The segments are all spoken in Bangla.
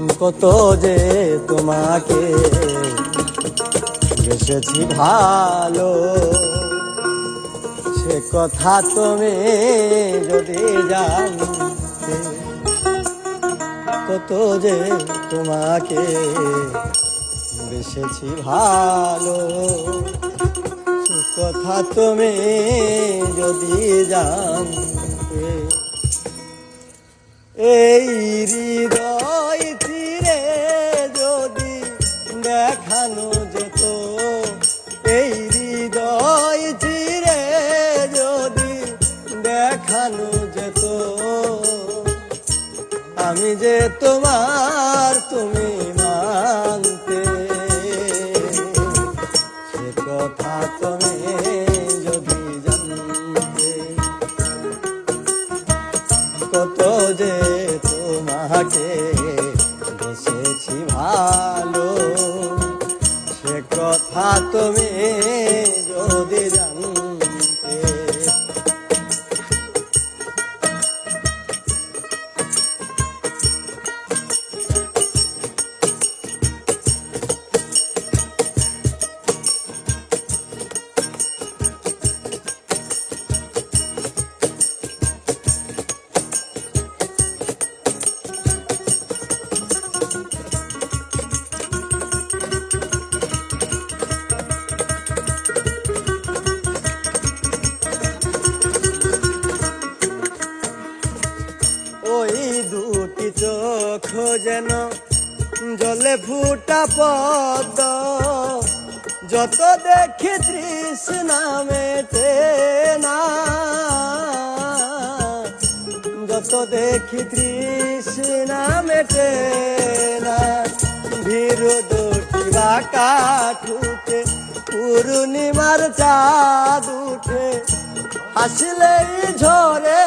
কত যে তোমাকে বেসেছি ভালো, সে কথা তুমি যদি জানতে। কত যে তোমাকে বেসেছি ভালো, সে কথা তুমি যদি জানতে। এই হৃদয় তীরে যদি দেখানো যেত, এই হৃদয় তীরে যদি দেখানো যেত, আমি যে তোমার তুমি মানতে। সে কথা তুমি যদি জানতে। কত যে তোমাকে বেসেছি ভালো, সে কথা তুমি যদি জানতে। ওই দুটি চোখ যেন জলে ফুটা পদ্ম, যত দেখি তৃষ্ণা মেটে না, যত দেখি তৃষ্ণা মেটে না। ভীর দুটি বাঁকা ঠুকে পূর্ণিমার চাঁদ উঠে, হাসলেই ঝরে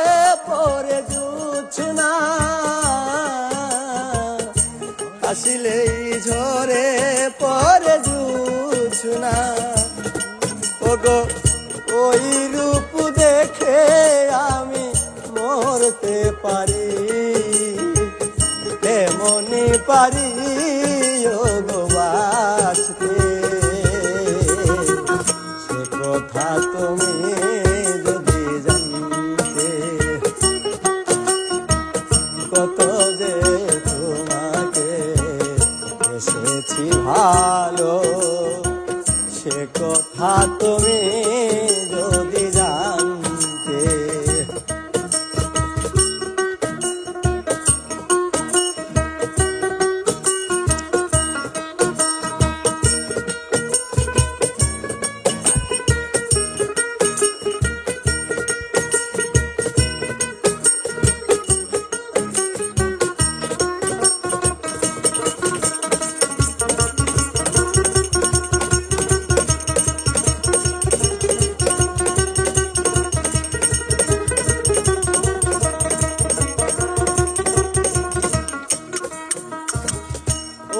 পড়ে জোছনা, হাসলেই ঝরে পড়ে জোছনা। ওগো ওই রূপ দেখে আমি মরতে পারি, এমনি পারি ওগো বাঁচতে। সে কথা তুমি যদি জানতে। কত যে তোমাকে বেসেছি ভালো, সে কথা তুমি যদি জানতে।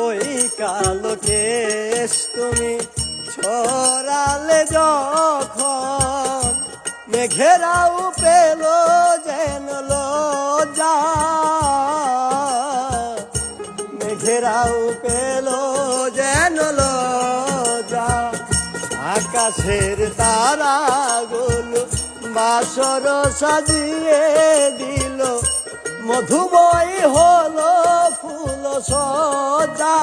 ওই কালো কেশ তুমি ছড়ালে যখন, মেঘেরাও পেল যেন লজ্জা, মেঘেরাও পেল যেন লজ্জা। আকাশের তারাগুলো বাসর সাজিয়ে দিল, মধুময় হলো ফুল সজ্জা,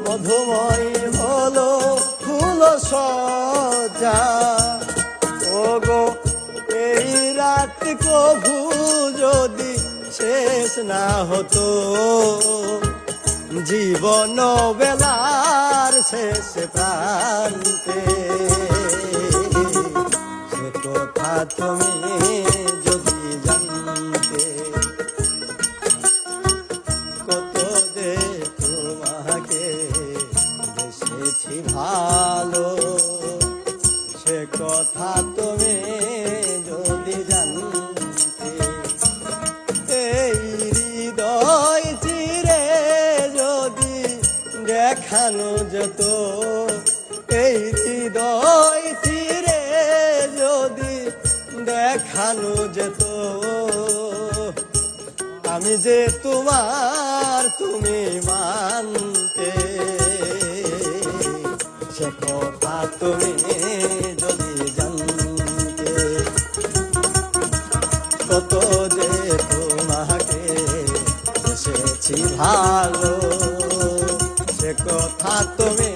মধুময় হলো ফুল সজ্জা। ওগো এই রাত কভু যদি শেষ না হতো, জীবন বেলার শেষ প্রান্তে। সে কথা তুমি যদি জানতে। কত যে তোমাকে বেসেছি ভালো, সে কথা তুমি যদি জানতে। এই হৃদয় চিরে যদি দেখানো যেত, এই হৃদয় চিরে যদি দেখানো যেত, আমি যে তোমার তুমি মানতে, সে কথা তুমি যদি জানতে, কত যে তোমাকে বেসেছি ভালো, সে কথা তুমি